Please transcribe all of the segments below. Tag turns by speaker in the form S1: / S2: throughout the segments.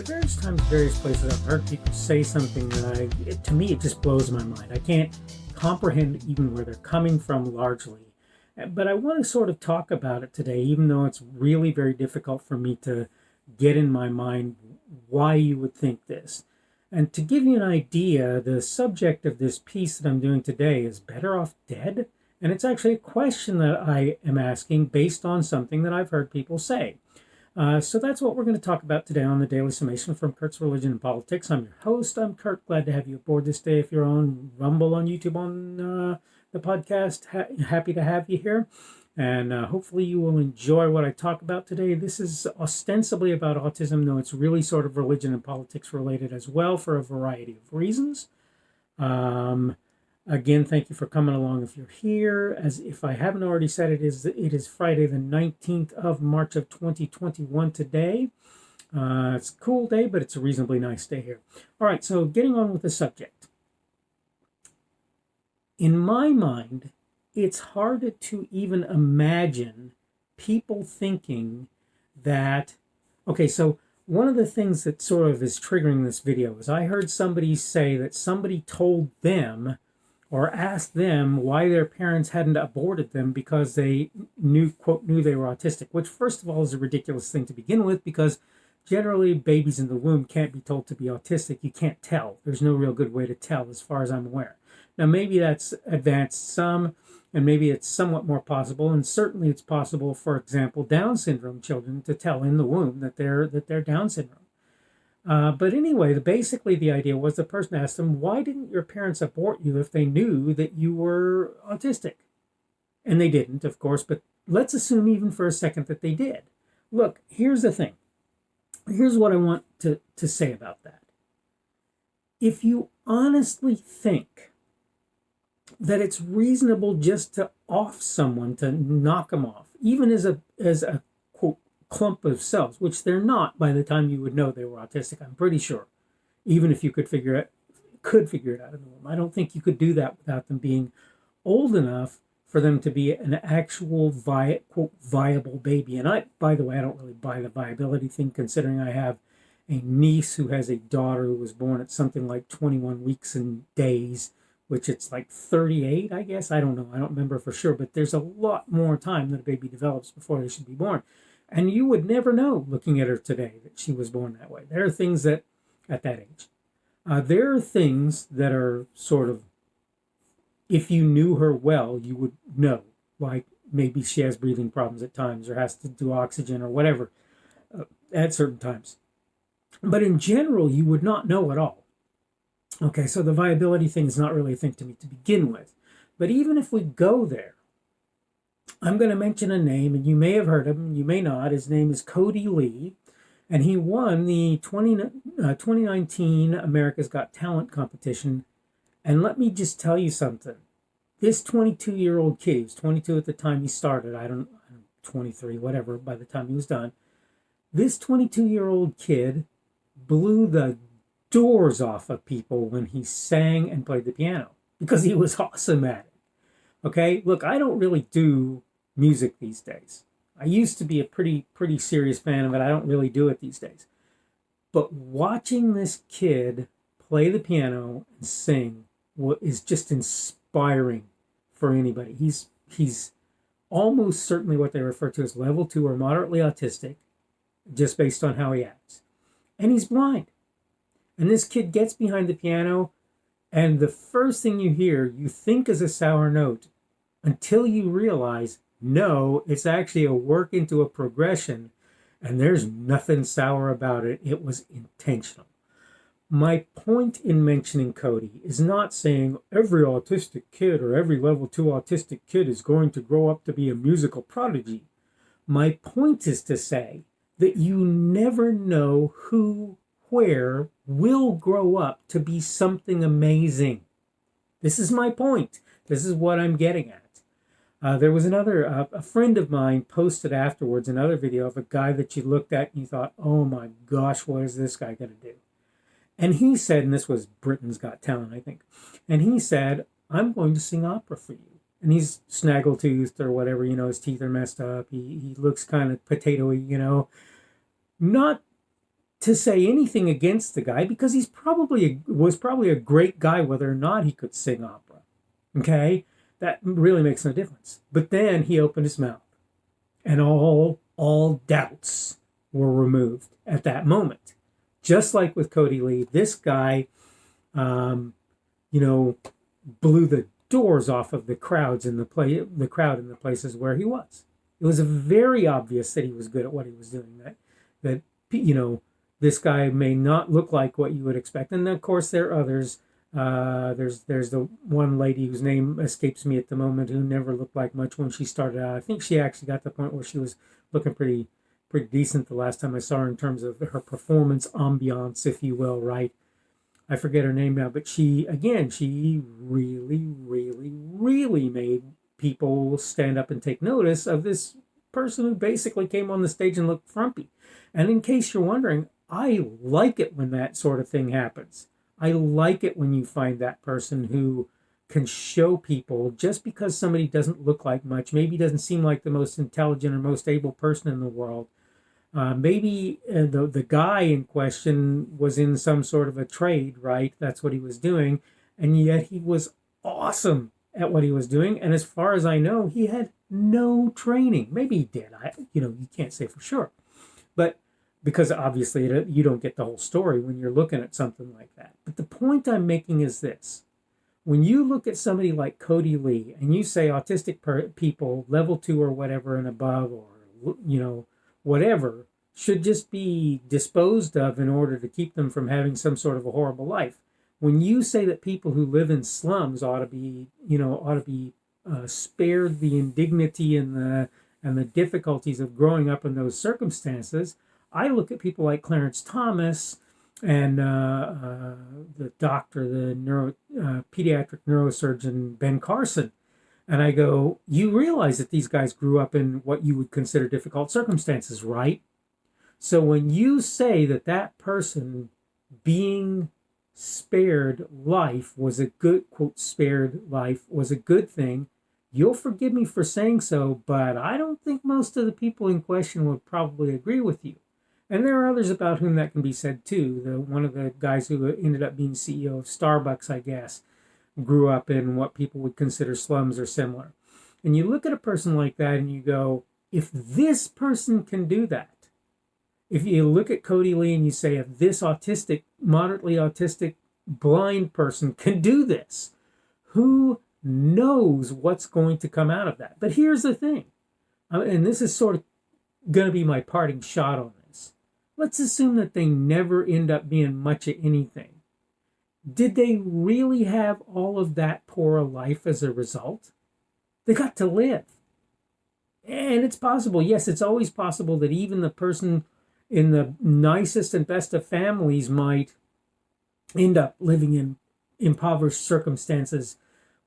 S1: at various times, various places, I've heard people say something that to me, it just blows my mind. I can't comprehend even where they're coming from largely. But I want to sort of talk about it today, even though it's really very difficult for me to get in my mind why you would think this. And to give you an idea, the subject of this piece that I'm doing today is better off dead? And it's actually a question that I am asking based on something that I've heard people say. So that's what we're going to talk about today on the Daily Summation from Kurt's Religion and Politics. I'm your host. I'm Kurt. Glad to have you aboard this day. If you're on Rumble, on YouTube, on the podcast, happy to have you here. And hopefully you will enjoy what I talk about today. This is ostensibly about autism, though it's really sort of religion and politics related as well for a variety of reasons. Again, thank you for coming along if you're here. As if I haven't already said, it is Friday the 19th of March of 2021 today. It's a cool day, but it's a reasonably nice day here. All right, so getting on with the subject. In my mind, it's hard to even imagine people thinking that, okay, so one of the things that sort of is triggering this video is I heard somebody say that somebody told them or asked them why their parents hadn't aborted them because they quote, knew they were autistic, which first of all is a ridiculous thing to begin with, because generally babies in the womb can't be told to be autistic. You can't tell. There's no real good way to tell as far as I'm aware. Now, maybe that's advanced some, and maybe it's somewhat more possible, and certainly it's possible, for example, Down syndrome children to tell in the womb that they're Down syndrome. But anyway, basically the idea was the person asked them, why didn't your parents abort you if they knew that you were autistic? And they didn't, of course, but let's assume even for a second that they did. Look, here's the thing. Here's what I want to say about that. If you honestly think that it's reasonable just to off someone, to knock them off, even as a quote clump of cells, which they're not by the time you would know they were autistic, I'm pretty sure, even if you could figure it out in the womb. I don't think you could do that without them being old enough for them to be an actual quote viable baby. And by the way, I don't really buy the viability thing, considering I have a niece who has a daughter who was born at something like 21 weeks and days, which it's like 38, I guess. I don't know. I don't remember for sure. But there's a lot more time that a baby develops before they should be born. And you would never know, looking at her today, that she was born that way. There are things that, at that age, there are things that are sort of, if you knew her well, you would know. Like maybe she has breathing problems at times or has to do oxygen or whatever at certain times. But in general, you would not know at all. Okay, so the viability thing is not really a thing to me to begin with. But even if we go there, I'm going to mention a name, and you may have heard of him, you may not. His name is Kodi Lee, and he won the 2019 America's Got Talent competition. And let me just tell you something. This 22-year-old kid, he was 22 at the time he started, 23, whatever, by the time he was done. This 22-year-old kid blew the doors off of people when he sang and played the piano because he was awesome at it. Okay, look, I don't really do music these days. I used to be a pretty serious fan of it. I don't really do it these days. But watching this kid play the piano and sing is just inspiring for anybody. He's almost certainly what they refer to as level 2 or moderately autistic, just based on how he acts. And he's blind. And this kid gets behind the piano, and the first thing you hear, you think is a sour note, until you realize, no, it's actually a work into a progression, and there's nothing sour about it. It was intentional. My point in mentioning Kodi is not saying every autistic kid or every level 2 autistic kid is going to grow up to be a musical prodigy. My point is to say that you never know who, where, will grow up to be something amazing. This is my point. This is what I'm getting at. There was a friend of mine posted afterwards another video of a guy that you looked at and you thought, oh my gosh, what is this guy going to do? And he said, and this was Britain's Got Talent, I think, and he said, I'm going to sing opera for you. And he's snaggle-toothed or whatever, his teeth are messed up. He looks kind of potatoey, not to say anything against the guy because was probably a great guy, whether or not he could sing opera. Okay, that really makes no difference. But then he opened his mouth, and all doubts were removed at that moment. Just like with Kodi Lee, this guy, you know, blew the doors off of the crowds in the crowd in the places where he was. It was very obvious that he was good at what he was doing. That you know, this guy may not look like what you would expect, and of course there are others. There's the one lady whose name escapes me at the moment who never looked like much when she started out. I think she actually got to the point where she was looking pretty decent the last time I saw her in terms of her performance ambiance, if you will, right? I forget her name now, but she really made people stand up and take notice of this person who basically came on the stage and looked frumpy. And in case you're wondering, I like it when that sort of thing happens. I like it when you find that person who can show people, just because somebody doesn't look like much, maybe doesn't seem like the most intelligent or most able person in the world, maybe the guy in question was in some sort of a trade, right? That's what he was doing. And yet he was awesome at what he was doing. And as far as I know, he had no training. Maybe he did. You can't say for sure. But because obviously you don't get the whole story when you're looking at something like that. But the point I'm making is this. When you look at somebody like Kodi Lee and you say autistic people, level 2 or whatever and above, or, whatever, should just be disposed of in order to keep them from having some sort of a horrible life. When you say that people who live in slums ought to be spared the indignity and the difficulties of growing up in those circumstances, I look at people like Clarence Thomas and the doctor, the pediatric neurosurgeon Ben Carson, and I go, you realize that these guys grew up in what you would consider difficult circumstances, right? So when you say that that person being spared life was a good, quote, spared life was a good thing, you'll forgive me for saying so, but I don't think most of the people in question would probably agree with you. And there are others about whom that can be said too. One of the guys who ended up being CEO of Starbucks, I guess, grew up in what people would consider slums or similar. And you look at a person like that and you go, if this person can do that, if you look at Kodi Lee and you say, if this autistic, moderately autistic, blind person can do this, who knows what's going to come out of that? But here's the thing, and this is sort of going to be my parting shot on this. Let's assume that they never end up being much of anything. Did they really have all of that poor a life as a result? They got to live. And it's possible, yes, it's always possible that even the person in the nicest and best of families might end up living in impoverished circumstances,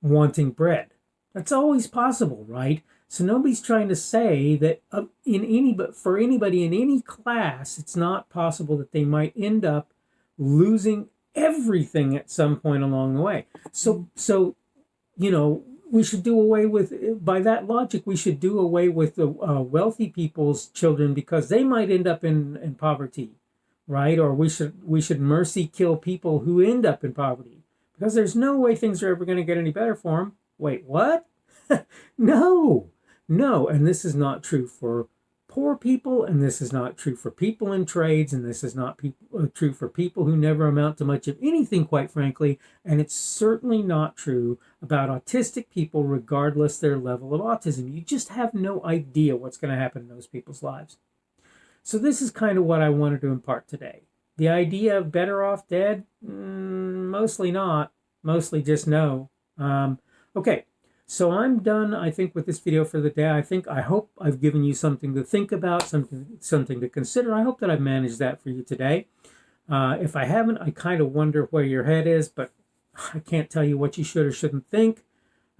S1: wanting bread. That's always possible, right? So nobody's trying to say that but for anybody in any class, it's not possible that they might end up losing everything at some point along the way. So we should do away with, by that logic, we should do away with the wealthy people's children because they might end up in poverty, right? Or we should mercy kill people who end up in poverty because there's no way things are ever going to get any better for them. Wait, what? No. And this is not true for poor people, and this is not true for people in trades, and this is not true for people who never amount to much of anything, quite frankly, and it's certainly not true about autistic people regardless their level of autism. You just have no idea what's going to happen in those people's lives. So this is kind of what I wanted to impart today. The idea of better off dead? Mostly not. Mostly just no. Okay. So I'm done, I think, with this video for the day. I hope I've given you something to think about, something to consider. I hope that I've managed that for you today. If I haven't, I kind of wonder where your head is, but I can't tell you what you should or shouldn't think.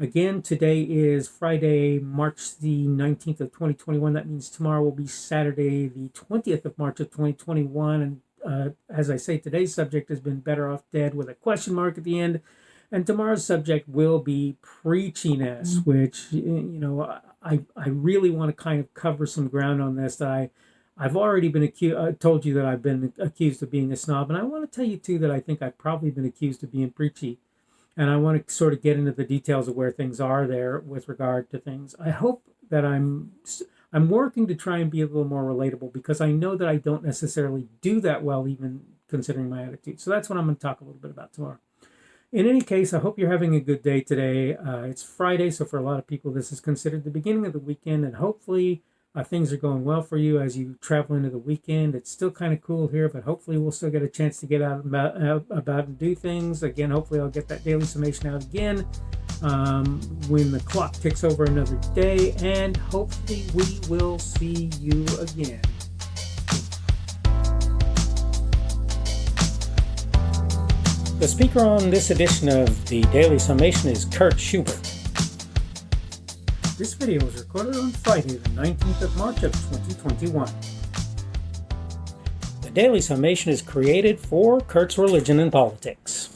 S1: Again, today is Friday, March the 19th of 2021. That means tomorrow will be Saturday, the 20th of March of 2021. And as I say, today's subject has been better off dead with a question mark at the end. And tomorrow's subject will be preachiness, which, I really want to kind of cover some ground on this that I've already been told you that I've been accused of being a snob, and I want to tell you too that I think I've probably been accused of being preachy, and I want to sort of get into the details of where things are there with regard to things. I hope that I'm working to try and be a little more relatable, because I know that I don't necessarily do that well, even considering my attitude. So that's what I'm going to talk a little bit about tomorrow. In any case, I hope you're having a good day today. It's Friday, so for a lot of people, this is considered the beginning of the weekend, and hopefully things are going well for you as you travel into the weekend. It's still kind of cool here, but hopefully we'll still get a chance to get out about and do things. Again, hopefully I'll get that daily summation out again when the clock ticks over another day, and hopefully we will see you again. The speaker on this edition of the Daily Summation is Kurt Schubert. This video was recorded on Friday, the 19th of March of 2021. The Daily Summation is created for Kurt's Religion and Politics.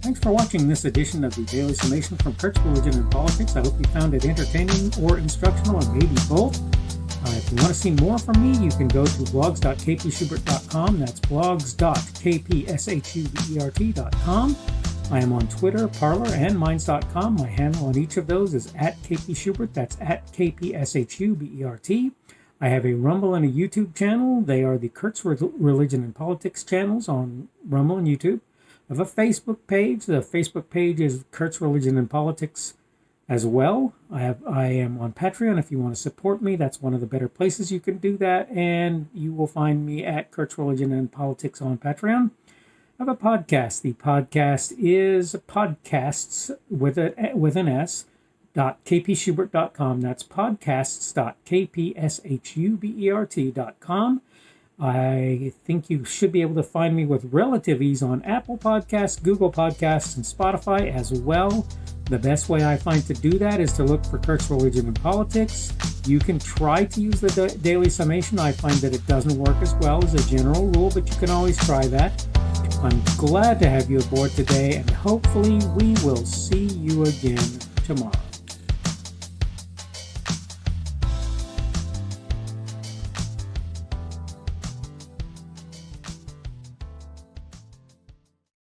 S1: Thanks for watching this edition of the Daily Summation from Kurt's Religion and Politics. I hope you found it entertaining or instructional, or maybe both. If you want to see more from me, you can go to blogs.kpschubert.com. That's blogs.kpschubert.com. I am on Twitter, Parler, and Minds.com. My handle on each of those is @kpschubert. That's @kpschubert. I have a Rumble and a YouTube channel. They are the Kurt's Religion and Politics channels on Rumble and YouTube. I have a Facebook page. The Facebook page is Kurt's Religion and Politics as well. I am on Patreon. If you want to support me, that's one of the better places you can do that. And you will find me at Kurt's Religion and Politics on Patreon. I have a podcast. The podcast is podcasts with an S .kpschubert.com. That's podcasts.kpschubert.com. I think you should be able to find me with relative ease on Apple Podcasts, Google Podcasts, and Spotify as well. The best way I find to do that is to look for Kurt's Religion and Politics. You can try to use the Daily Summation. I find that it doesn't work as well as a general rule, but you can always try that. I'm glad to have you aboard today, and hopefully we will see you again tomorrow.